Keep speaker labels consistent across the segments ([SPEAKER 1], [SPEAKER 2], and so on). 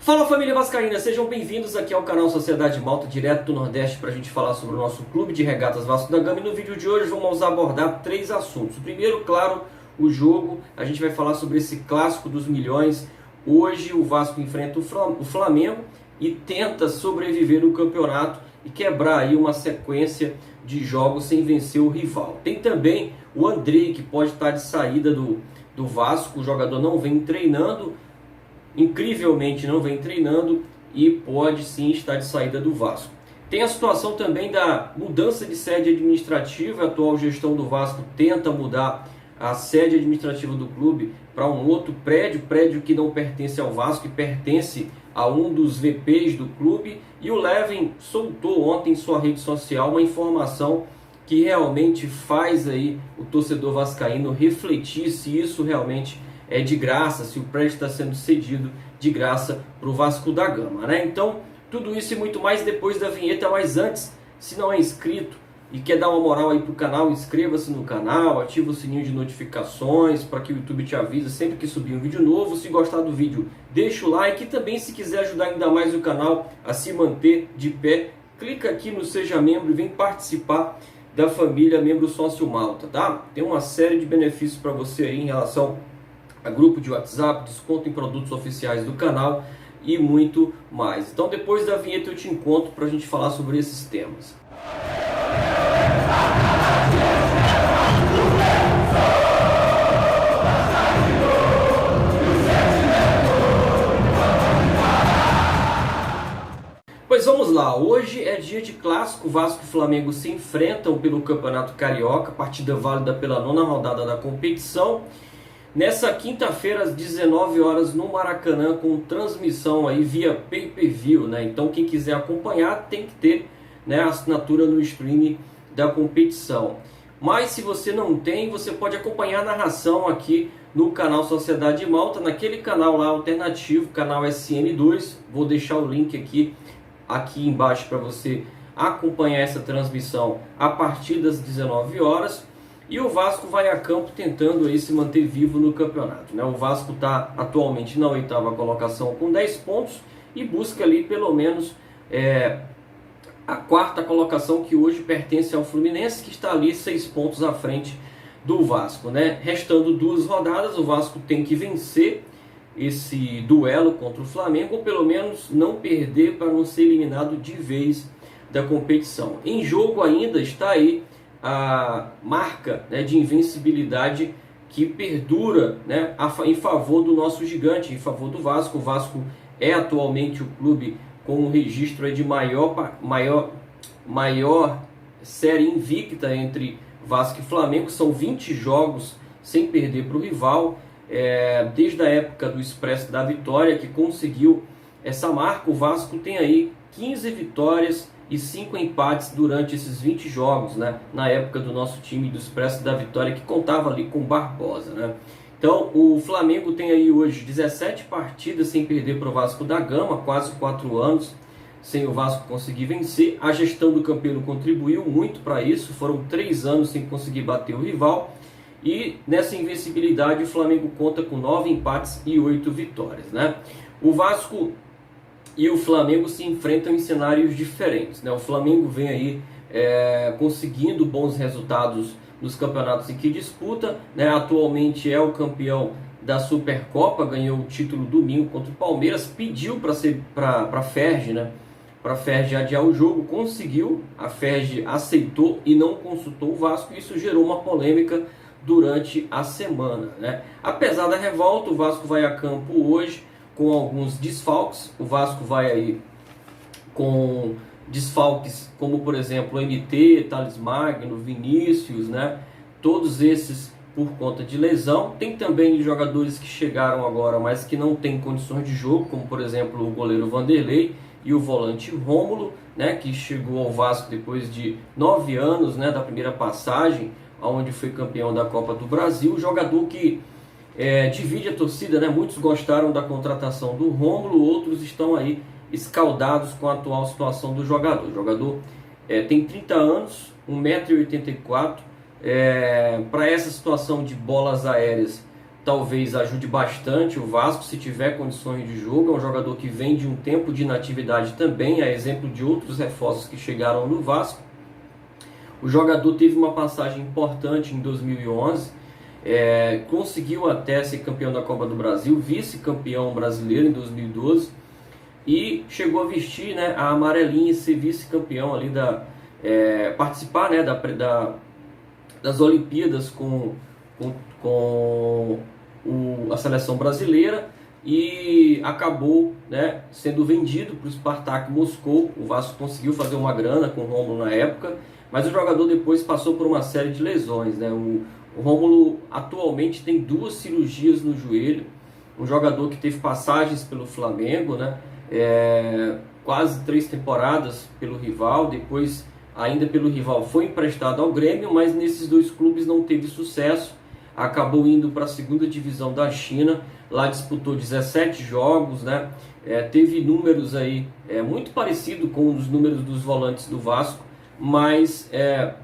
[SPEAKER 1] Fala família vascaína, sejam bem-vindos aqui ao canal Sociedade Malta, direto do Nordeste, para a gente falar sobre o nosso clube de regatas Vasco da Gama. E no vídeo de hoje vamos abordar três assuntos. O primeiro, claro, o jogo. A gente vai falar sobre esse clássico dos milhões. Hoje o Vasco enfrenta o Flamengo e tenta sobreviver no campeonato e quebrar aí uma sequência de jogos sem vencer o rival. Tem também o Andrei, que pode estar de saída do Vasco. O jogador não vem treinando, incrivelmente não vem treinando e pode sim estar de saída do Vasco. Tem a situação também da mudança de sede administrativa. A atual gestão do Vasco tenta mudar a sede administrativa do clube para um outro prédio que não pertence ao Vasco e pertence a um dos VPs do clube. E o Levin soltou ontem em sua rede social uma informação que realmente faz aí o torcedor vascaíno refletir se isso realmente é de graça, se o prédio está sendo cedido de graça para o Vasco da Gama, né? Então, tudo isso e muito mais depois da vinheta. Mas antes, se não é inscrito e quer dar uma moral aí pro canal, inscreva-se no canal, ativa o sininho de notificações para que o YouTube te avise sempre que subir um vídeo novo. Se gostar do vídeo, deixa o like. E também, se quiser ajudar ainda mais o canal a se manter de pé, clica aqui no Seja Membro e vem participar da família Membro Sócio Malta, tá? Tem uma série de benefícios para você aí em relação a grupo de WhatsApp, desconto em produtos oficiais do canal e muito mais. Então depois da vinheta eu te encontro para a gente falar sobre esses temas. Pois vamos lá, hoje é dia de clássico. Vasco e Flamengo se enfrentam pelo Campeonato Carioca, partida válida pela 9ª rodada da competição. Nessa quinta-feira, às 19 horas, no Maracanã, com transmissão aí via pay-per-view, né? Então, quem quiser acompanhar tem que ter, né, a assinatura no stream da competição. Mas se você não tem, você pode acompanhar a narração aqui no canal Sociedade Malta, naquele canal lá alternativo, canal SN2. Vou deixar o link aqui embaixo para você acompanhar essa transmissão a partir das 19 horas. E o Vasco vai a campo tentando aí se manter vivo no campeonato, né? O Vasco está atualmente na 8ª colocação com 10 pontos e busca ali pelo menos a 4ª colocação, que hoje pertence ao Fluminense, que está ali 6 pontos à frente do Vasco, né? Restando 2 rodadas, o Vasco tem que vencer esse duelo contra o Flamengo, ou pelo menos não perder para não ser eliminado de vez da competição. Em jogo ainda está aí a marca, né, de invencibilidade que perdura, né, em favor do nosso gigante, em favor do Vasco. O Vasco é atualmente o clube com o registro de maior série invicta entre Vasco e Flamengo. São 20 jogos sem perder para o rival, desde a época do Expresso da Vitória, que conseguiu essa marca. O Vasco tem aí 15 vitórias e 5 empates durante esses 20 jogos, né? Na época do nosso time do Expresso da Vitória, que contava ali com Barbosa, né? Então o Flamengo tem aí hoje 17 partidas sem perder para o Vasco da Gama, quase 4 anos sem o Vasco conseguir vencer. A gestão do Campeiro contribuiu muito para isso, foram 3 anos sem conseguir bater o rival. E nessa invencibilidade o Flamengo conta com 9 empates e 8 vitórias, né? O Vasco e o Flamengo se enfrentam em cenários diferentes, né? O Flamengo vem aí conseguindo bons resultados nos campeonatos em que disputa, né? Atualmente é o campeão da Supercopa, ganhou o título domingo contra o Palmeiras, pediu para a Ferj, né? Para a Ferj adiar o jogo, conseguiu, a Ferj aceitou e não consultou o Vasco. Isso gerou uma polêmica durante a semana, né? Apesar da revolta, o Vasco vai a campo hoje com alguns desfalques. O Vasco vai aí com desfalques como, por exemplo, o MT, Thales Magno, Vinícius, né? Todos esses por conta de lesão. Tem também jogadores que chegaram agora, mas que não têm condições de jogo, como, por exemplo, o goleiro Vanderlei e o volante Rômulo, né? Que chegou ao Vasco depois de 9 anos, né? Da primeira passagem, onde foi campeão da Copa do Brasil. O jogador que divide a torcida, né? Muitos gostaram da contratação do Rômulo, outros estão aí escaldados com a atual situação do jogador. O jogador tem 30 anos, 1,84 m. Para essa situação de bolas aéreas talvez ajude bastante o Vasco se tiver condições de jogo. É um jogador que vem de um tempo de inatividade também, a exemplo de outros reforços que chegaram no Vasco. O jogador teve uma passagem importante em 2011, conseguiu até ser campeão da Copa do Brasil, vice-campeão brasileiro em 2012, e chegou a vestir, né, a amarelinha e ser vice-campeão ali participar, né, das Olimpíadas com a seleção brasileira, e acabou, né, sendo vendido para o Spartak Moscou. O Vasco conseguiu fazer uma grana com o Rômulo na época, mas o jogador depois passou por uma série de lesões, né? O Rômulo atualmente tem 2 cirurgias no joelho, um jogador que teve passagens pelo Flamengo, né? Quase 3 temporadas pelo rival, depois ainda pelo rival foi emprestado ao Grêmio, mas nesses 2 clubes não teve sucesso, acabou indo para a 2ª divisão da China, lá disputou 17 jogos, né? Teve números aí muito parecido com os números dos volantes do Vasco, mas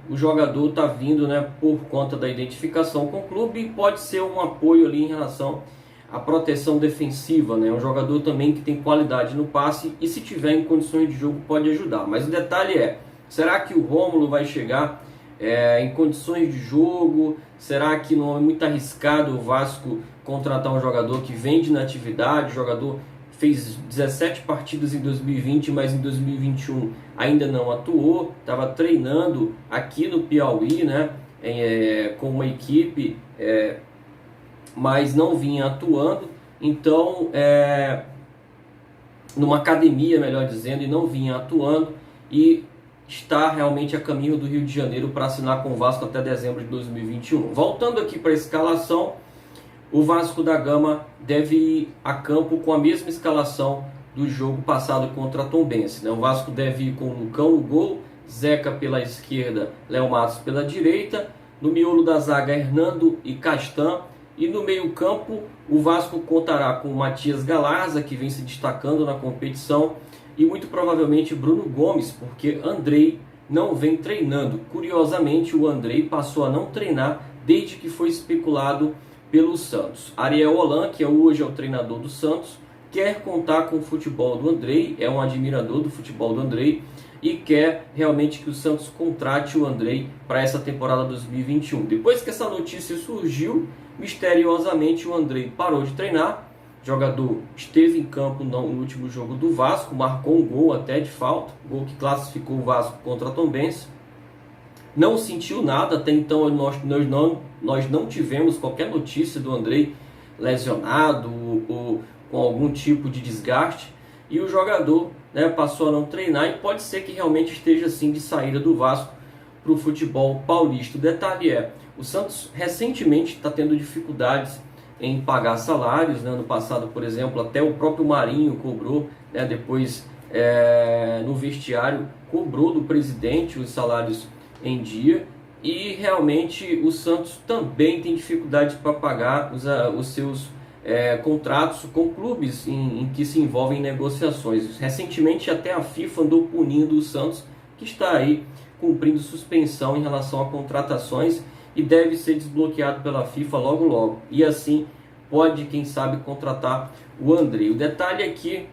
[SPEAKER 1] o jogador está vindo, né, por conta da identificação com o clube, e pode ser um apoio ali em relação à proteção defensiva, né? Um jogador também que tem qualidade no passe e, se tiver em condições de jogo, pode ajudar. Mas o detalhe será que o Rômulo vai chegar em condições de jogo? Será que não é muito arriscado o Vasco contratar um jogador que vem de inatividade? O jogador fez 17 partidas em 2020, mas em 2021 ainda não atuou, estava treinando aqui no Piauí, né, com uma equipe, mas não vinha atuando, então, numa academia, melhor dizendo, e não vinha atuando, e está realmente a caminho do Rio de Janeiro para assinar com o Vasco até dezembro de 2021. Voltando aqui para a escalação, o Vasco da Gama deve ir a campo com a mesma escalação do jogo passado contra a Tombense, né? O Vasco deve ir com o Lucão no gol, Zeca pela esquerda, Léo Matos pela direita, no miolo da zaga Hernando e Castan, e no meio campo o Vasco contará com o Matias Galarza, que vem se destacando na competição, e muito provavelmente Bruno Gomes, porque Andrei não vem treinando. Curiosamente, o Andrei passou a não treinar desde que foi especulado pelo Santos. Ariel Holan, que hoje é o treinador do Santos, quer contar com o futebol do Andrei, é um admirador do futebol do Andrei e quer realmente que o Santos contrate o Andrei para essa temporada 2021. Depois que essa notícia surgiu, misteriosamente o Andrei parou de treinar. O jogador esteve em campo no último jogo do Vasco, marcou um gol até de falta, gol que classificou o Vasco contra a Tombense. Não sentiu nada, até então nós não tivemos qualquer notícia do Andrei lesionado ou com algum tipo de desgaste, e o jogador, né, passou a não treinar, e pode ser que realmente esteja assim de saída do Vasco para o futebol paulista. O detalhe o Santos recentemente está tendo dificuldades em pagar salários, né? No passado, por exemplo, até o próprio Marinho cobrou, né, depois no vestiário cobrou do presidente os salários em dia, e realmente o Santos também tem dificuldade para pagar os seus contratos com clubes em que se envolvem negociações. Recentemente até a FIFA andou punindo o Santos, que está aí cumprindo suspensão em relação a contratações, e deve ser desbloqueado pela FIFA logo logo, e assim pode, quem sabe, contratar o Andrei. O detalhe é que,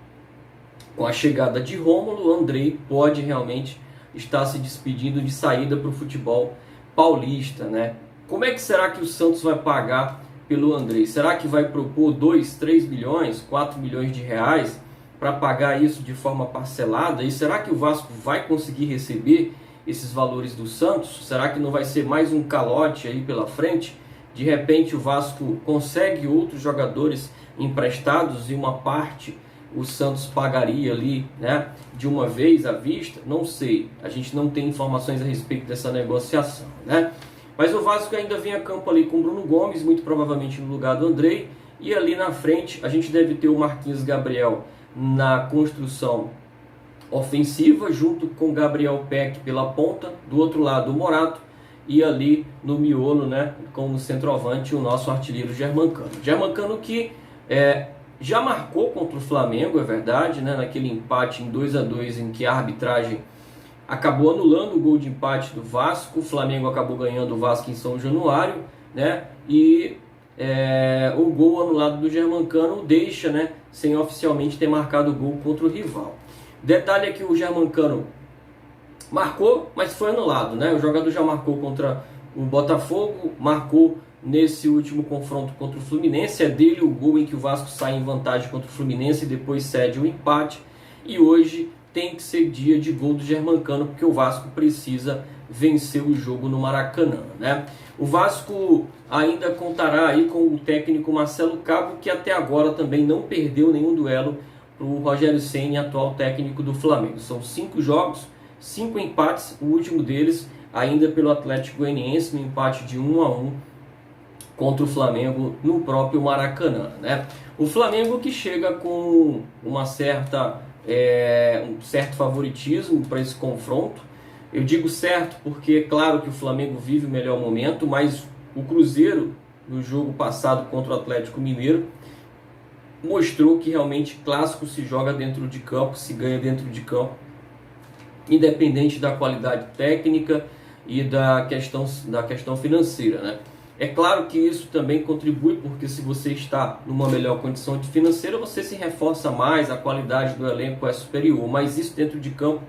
[SPEAKER 1] com a chegada de Rômulo, o Andrei pode realmente estar se despedindo de saída para o futebol paulista, né? Como é que será que o Santos vai pagar pelo Andrei? Será que vai propor 2, 3 milhões, 4 milhões de reais para pagar isso de forma parcelada? E será que o Vasco vai conseguir receber esses valores do Santos? Será que não vai ser mais um calote aí pela frente? De repente o Vasco consegue outros jogadores emprestados e uma parte o Santos pagaria ali, né, de uma vez à vista? Não sei, a gente não tem informações a respeito dessa negociação, né? Mas o Vasco ainda vem a campo ali com Bruno Gomes, muito provavelmente no lugar do Andrei, e ali na frente a gente deve ter o Marquinhos Gabriel na construção ofensiva, junto com Gabriel Peck pela ponta, do outro lado o Morato, e ali no miolo, né, como centroavante, o nosso artilheiro Germancano. Germancano que já marcou contra o Flamengo, é verdade, né, naquele empate em 2-2 em que a arbitragem acabou anulando o gol de empate do Vasco. O Flamengo acabou ganhando o Vasco em São Januário, né, e o gol anulado do Germancano deixa, né, sem oficialmente ter marcado o gol contra o rival. Detalhe é que o Germancano marcou, mas foi anulado, né? O jogador já marcou contra o Botafogo, marcou nesse último confronto contra o Fluminense. É dele o gol em que o Vasco sai em vantagem contra o Fluminense e depois cede o empate. E hoje tem que ser dia de gol do Germancano, porque o Vasco precisa vencer o jogo no Maracanã, né? O Vasco ainda contará aí com o técnico Marcelo Cabo, que até agora também não perdeu nenhum duelo para o Rogério Ceni, atual técnico do Flamengo. São 5 jogos, 5 empates, o último deles ainda pelo Atlético Goianiense, no empate de 1-1 contra o Flamengo no próprio Maracanã, né? O Flamengo que chega com um certo favoritismo para esse confronto. Eu digo certo porque é claro que o Flamengo vive o melhor momento, mas o Cruzeiro, no jogo passado contra o Atlético Mineiro, mostrou que realmente clássico se joga dentro de campo, se ganha dentro de campo, independente da qualidade técnica e da questão financeira, né? É claro que isso também contribui, porque se você está numa melhor condição financeira, você se reforça mais, a qualidade do elenco é superior, mas isso dentro de campo,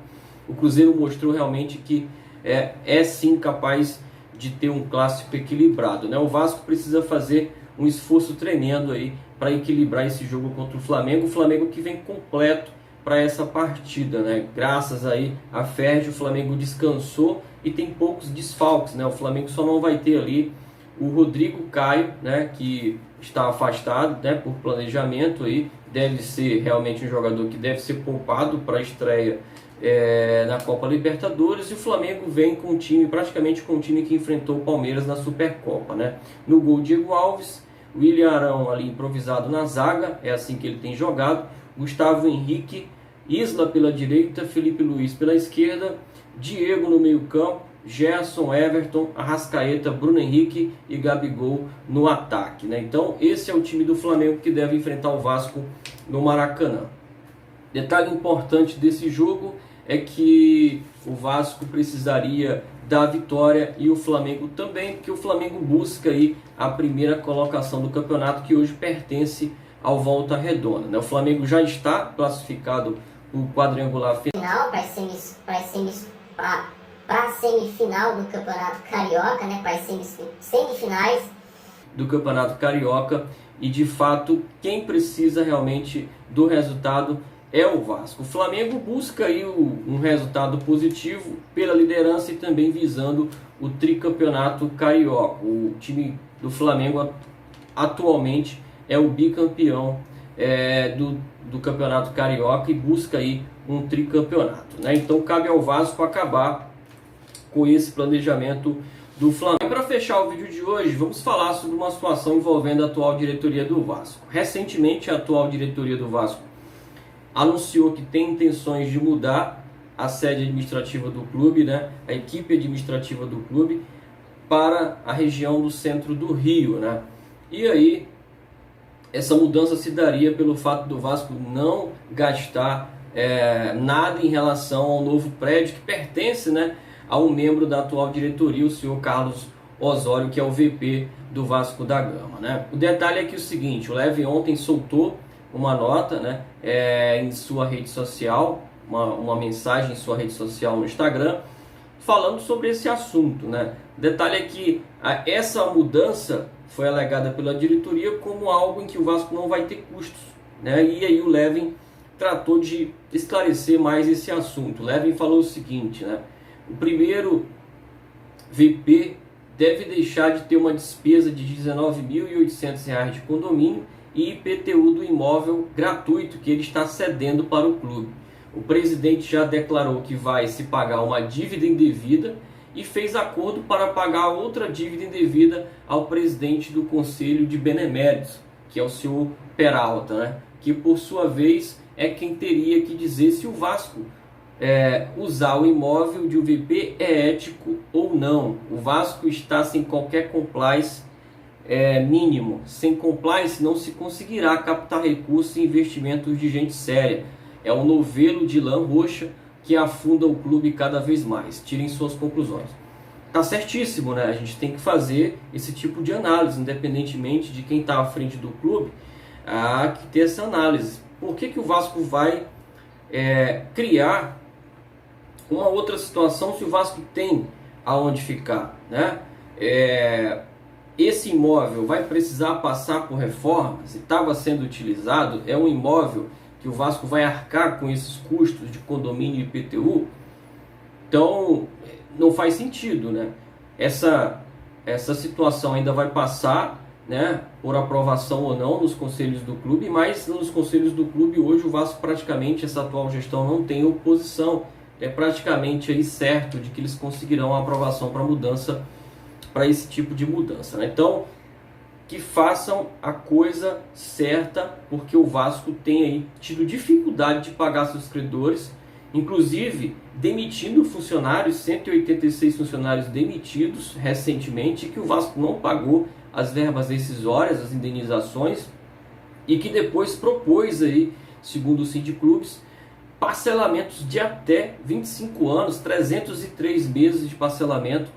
[SPEAKER 1] o Cruzeiro mostrou realmente que é sim capaz de ter um clássico equilibrado, né? O Vasco precisa fazer um esforço tremendo aí para equilibrar esse jogo contra o Flamengo que vem completo para essa partida, né? Graças aí a Ferdi, o Flamengo descansou e tem poucos desfalques, né? O Flamengo só não vai ter ali o Rodrigo Caio, né, que está afastado, né, por planejamento aí, deve ser realmente um jogador que deve ser poupado para a estreia na Copa Libertadores, e o Flamengo vem com o time, praticamente com o time que enfrentou o Palmeiras na Supercopa, né? No gol, Diego Alves, William Arão ali improvisado na zaga, é assim que ele tem jogado, Gustavo Henrique, Isla pela direita, Felipe Luiz pela esquerda, Diego no meio campo, Gerson, Everton, Arrascaeta, Bruno Henrique e Gabigol no ataque, né? Então esse é o time do Flamengo que deve enfrentar o Vasco no Maracanã. Detalhe importante desse jogo é que o Vasco precisaria da vitória e o Flamengo também, porque o Flamengo busca aí a primeira colocação do campeonato, que hoje pertence ao Volta Redonda, né? O Flamengo já está classificado no quadrangular final
[SPEAKER 2] para a semifinal do Campeonato Carioca, né, para as semifinais
[SPEAKER 1] do Campeonato Carioca, e de fato quem precisa realmente do resultado é o Vasco. O Flamengo busca aí um resultado positivo pela liderança e também visando o tricampeonato carioca. O time do Flamengo atualmente é o bicampeão do Campeonato Carioca e busca aí um tricampeonato, né? Então cabe ao Vasco acabar com esse planejamento do Flamengo. Para fechar o vídeo de hoje, vamos falar sobre uma situação envolvendo a atual diretoria do Vasco. Recentemente, a atual diretoria do Vasco anunciou que tem intenções de mudar a sede administrativa do clube, né, a equipe administrativa do clube, para a região do centro do Rio, né? E aí, essa mudança se daria pelo fato do Vasco não gastar nada em relação ao novo prédio que pertence, né, a um membro da atual diretoria, o senhor Carlos Osório, que é o VP do Vasco da Gama, né? O detalhe é que é o seguinte: o Leve ontem soltou uma nota, né, em sua rede social, uma mensagem em sua rede social no Instagram, falando sobre esse assunto, né? O detalhe é que essa mudança foi alegada pela diretoria como algo em que o Vasco não vai ter custos, né? E aí o Levin tratou de esclarecer mais esse assunto. O Levin falou o seguinte, né? O primeiro VP deve deixar de ter uma despesa de R$ 19.800 de condomínio e IPTU do imóvel gratuito que ele está cedendo para o clube. O presidente já declarou que vai se pagar uma dívida indevida e fez acordo para pagar outra dívida indevida ao presidente do Conselho de Beneméritos, que é o senhor Peralta, né? Que por sua vez é quem teria que dizer se o Vasco usar o imóvel de um VP é ético ou não. O Vasco está sem qualquer compliance mínimo. Sem compliance não se conseguirá captar recursos e investimentos de gente séria. É um novelo de lã roxa que afunda o clube cada vez mais. Tirem suas conclusões. tá certíssimo, né? A gente tem que fazer esse tipo de análise, independentemente de quem está à frente do clube, há que ter essa análise. Por que o Vasco vai criar uma outra situação se o Vasco tem aonde ficar, né? Esse imóvel vai precisar passar por reformas, e estava sendo utilizado, é um imóvel que o Vasco vai arcar com esses custos de condomínio e IPTU, então não faz sentido, né? Essa situação ainda vai passar, né, por aprovação ou não nos conselhos do clube, mas nos conselhos do clube hoje o Vasco praticamente, essa atual gestão não tem oposição, é praticamente aí certo de que eles conseguirão a aprovação para mudança, para esse tipo de mudança, né? Então, que façam a coisa certa, porque o Vasco tem aí tido dificuldade de pagar seus credores, inclusive demitindo funcionários, 186 funcionários demitidos recentemente, que o Vasco não pagou as verbas rescisórias, as indenizações, e que depois propôs aí, segundo o Sindiclubes, parcelamentos de até 25 anos, 303 meses de parcelamento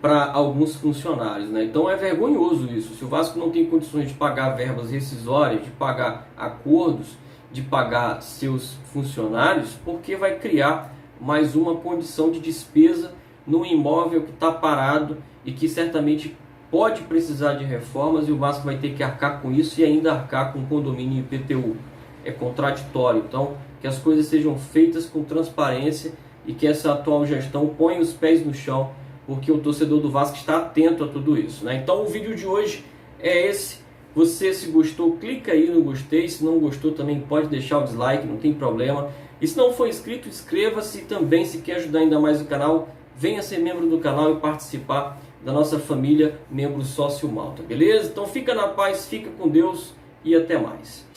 [SPEAKER 1] para alguns funcionários, né? Então é vergonhoso isso. Se o Vasco não tem condições de pagar verbas rescisórias, de pagar acordos, de pagar seus funcionários, porque vai criar mais uma condição de despesa num imóvel que está parado e que certamente pode precisar de reformas, e o Vasco vai ter que arcar com isso e ainda arcar com condomínio e IPTU. É contraditório. Então, que as coisas sejam feitas com transparência e que essa atual gestão ponha os pés no chão, porque o torcedor do Vasco está atento a tudo isso, né? Então, o vídeo de hoje é esse. Você, se gostou, clica aí no gostei. Se não gostou, também pode deixar o dislike, não tem problema. E se não for inscrito, inscreva-se também. Se quer ajudar ainda mais o canal, venha ser membro do canal e participar da nossa família Membro Sócio Malta, beleza? Então fica na paz, fica com Deus e até mais.